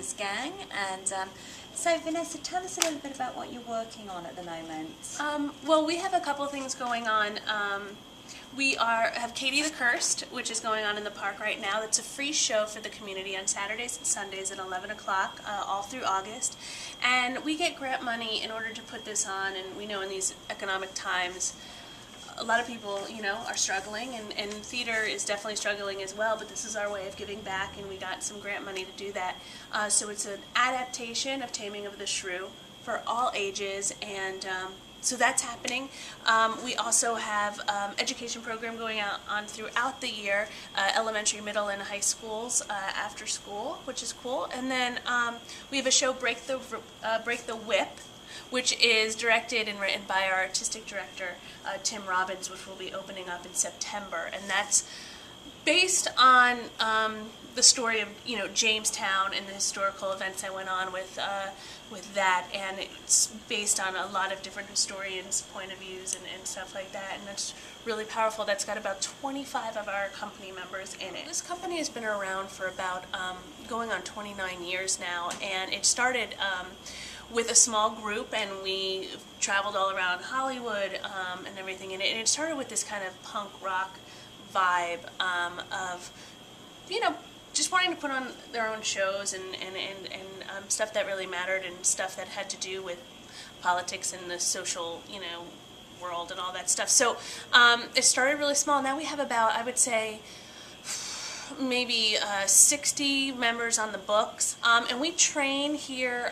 Davies gang. And so Vanessa, tell us a little bit about what you're working on at the moment. Well, we have a couple of things going on. We have Katie the Cursed, which is going on in the park right now. That's a free show for the community on Saturdays and Sundays at 11 o'clock all through August. And we get grant money in order to put this on, and we know in these economic times a lot of people, are struggling, and theater is definitely struggling as well, but this is our way of giving back, and we got some grant money to do that. So it's an adaptation of Taming of the Shrew for all ages, and so that's happening. We also have education program going on throughout the year, elementary, middle, and high schools after school, which is cool. And then we have a show, Break the Whip, which is directed and written by our artistic director, Tim Robbins, which will be opening up in September. And that's based on the story of Jamestown and the historical events that went on with that, and it's based on a lot of different historians' point of views and stuff like that, and that's really powerful. That's got about 25 of our company members in it. This company has been around for about going on 29 years now, and it started with a small group, and we traveled all around Hollywood and everything in it, and it started with this kind of punk rock vibe of just wanting to put on their own shows and stuff that really mattered, and stuff that had to do with politics and the social world and all that stuff. So it started really small. Now we have about, I would say, maybe 60 members on the books, and we train here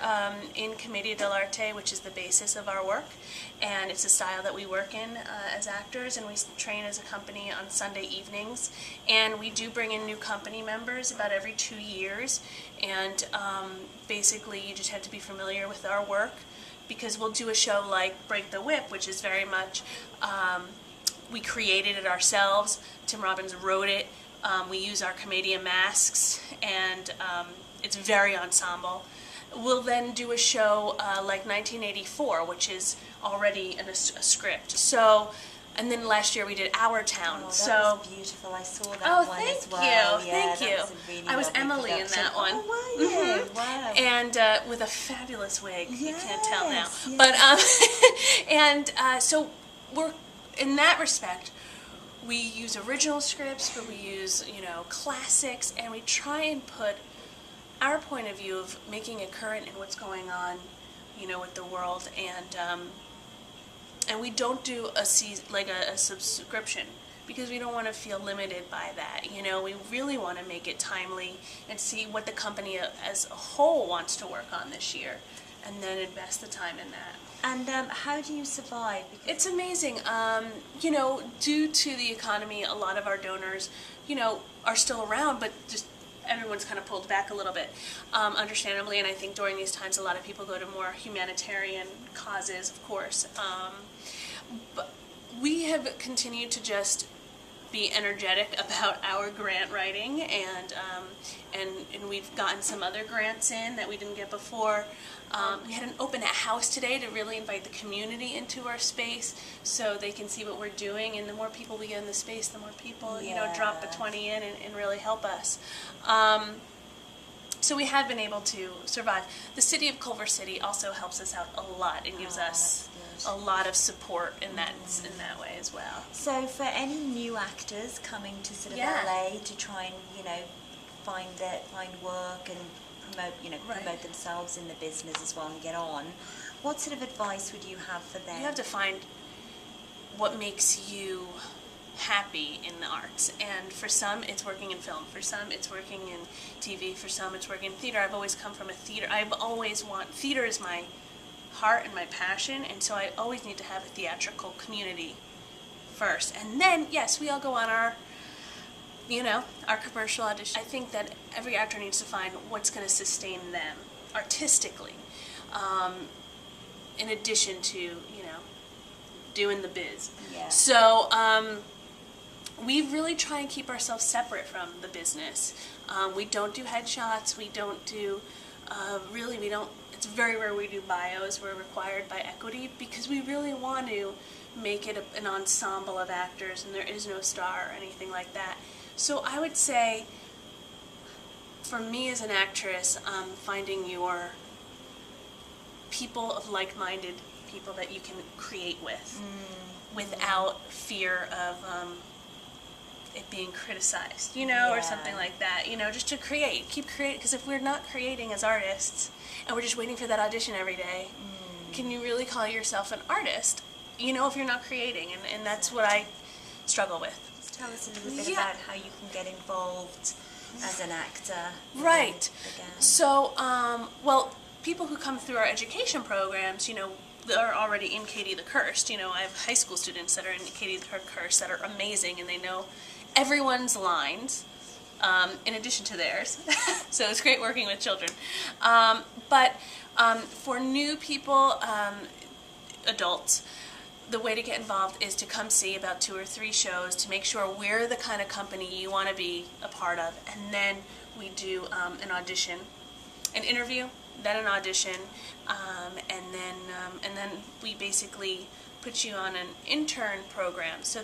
in Commedia dell'arte, which is the basis of our work, and it's a style that we work in as actors, and we train as a company on Sunday evenings, and we do bring in new company members about every 2 years, and basically you just have to be familiar with our work, because we'll do a show like Break the Whip, which is very much, we created it ourselves. Tim Robbins wrote it. We use our Commedia masks, and it's very ensemble. We'll then do a show like 1984, which is already in a script. So, and then last year we did Our Town. Oh, that was beautiful. I saw that one as well. Thank you. Was a really I was lovely Emily production. in that one. Oh, were you? Mm-hmm. Wow. And with a fabulous wig. Yes, You can't tell now. yes. But and so we're in that respect. We use original scripts, but we use, classics, and we try and put our point of view of making it current in what's going on, with the world, and we don't do a subscription, because we don't want to feel limited by that. We really want to make it timely and see what the company as a whole wants to work on this year, and then invest the time in that. And how do you survive? It's amazing. Due to the economy, a lot of our donors, are still around, but just everyone's kind of pulled back a little bit, understandably. And I think during these times, a lot of people go to more humanitarian causes, of course. But we have continued to just be energetic about our grant writing, and we've gotten some other grants in that we didn't get before. We had an open house today to really invite the community into our space so they can see what we're doing, and the more people we get in the space, the more people drop a 20 in and really help us. So we have been able to survive. The city of Culver City also helps us out a lot and gives us a lot of support in that way as well. So for any new actors coming to sort of LA to try and find work and promote themselves in the business as well and get on, what sort of advice would you have for them? You have to find what makes you happy in the arts, and for some it's working in film, for some it's working in TV, for some it's working in theater. I've always come from a theater. Theater is my heart and my passion, and so I always need to have a theatrical community first, and then yes, we all go on our commercial audition. I think that every actor needs to find what's going to sustain them artistically, in addition to doing the biz. Yeah. So we really try and keep ourselves separate from the business. We don't do headshots. We don't do we don't. It's very rare we do bios. We're required by equity because we really want to make it an ensemble of actors, and there is no star or anything like that. So I would say for me as an actress, finding your people of like-minded people that you can create with without fear of it being criticized, or something like that, just to keep creating, because if we're not creating as artists and we're just waiting for that audition every day, can you really call yourself an artist, if you're not creating? And that's what I struggle with. Just tell us a little bit about how you can get involved as an actor. Right. Again. So, people who come through our education programs, they're already in Katie the Cursed. I have high school students that are in Katie the Cursed that are amazing, and they know everyone's lines, in addition to theirs. So it's great working with children. But for new people, adults, the way to get involved is to come see about 2 or 3 shows to make sure we're the kind of company you want to be a part of, and then we do an audition, an interview, then an audition, and then we basically put you on an intern program. So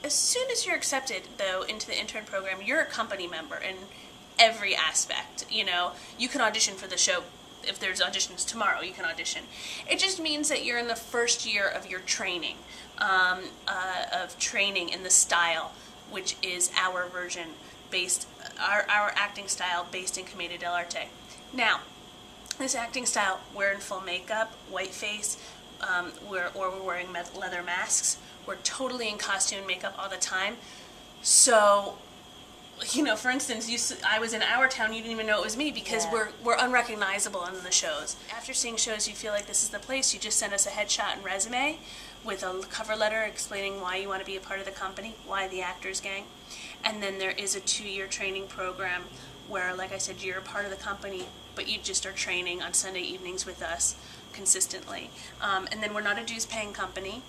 as soon as you're accepted, though, into the intern program, you're a company member in every aspect. You can audition for the show. If there's auditions tomorrow, you can audition. It just means that you're in the first year of your training, in the style, which is our version our acting style based in Commedia dell'arte. Now, this acting style, we're in full makeup, white face, we're wearing leather masks. We're totally in costume and makeup all the time. So, for instance, I was in our town, you didn't even know it was me because we're unrecognizable in the shows. After seeing shows, you feel like this is the place. You just send us a headshot and resume with a cover letter explaining why you want to be a part of the company, why the Actors Gang. And then there is a 2-year training program where, like I said, you're a part of the company, but you just are training on Sunday evenings with us consistently. And then we're not a dues-paying company.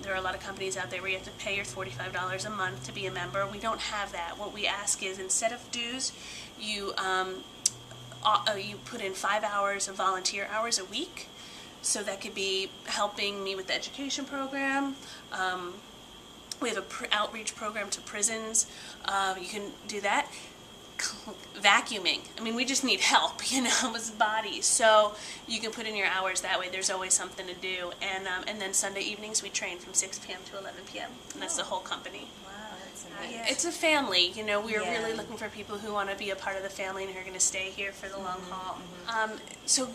There are a lot of companies out there where you have to pay your $45 a month to be a member. We don't have that. What we ask is, instead of dues, you put in 5 hours of volunteer hours a week. So that could be helping me with the education program. We have an outreach program to prisons. You can do that. Vacuuming. We just need help, with bodies. So you can put in your hours that way. There's always something to do. And then Sunday evenings we train from 6 p.m. to 11 p.m. And that's the whole company. Wow, that's amazing. It's a family. We're really looking for people who want to be a part of the family and who are going to stay here for the long haul. So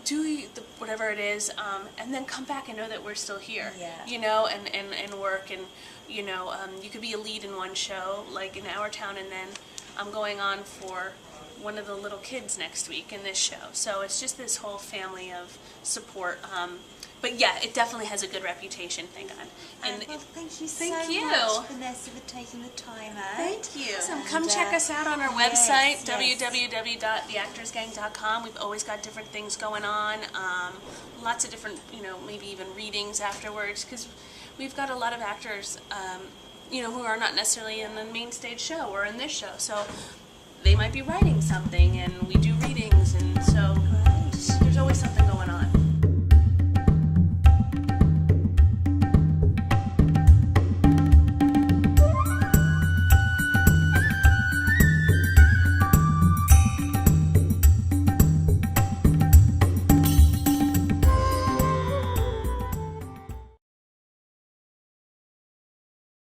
do whatever it is, and then come back and know that we're still here. And work, and you could be a lead in one show, like in our town, and then I'm going on for one of the little kids next week in this show. So it's just this whole family of support. But it definitely has a good reputation, thank God. And thank you so much, Vanessa, for taking the time out. Thank you. Awesome. Come check us out on our website, www.theactorsgang.com. We've always got different things going on. Lots of different, maybe even readings afterwards, because we've got a lot of actors who are not necessarily in the main stage show or in this show. So they might be writing something, and we do readings, and so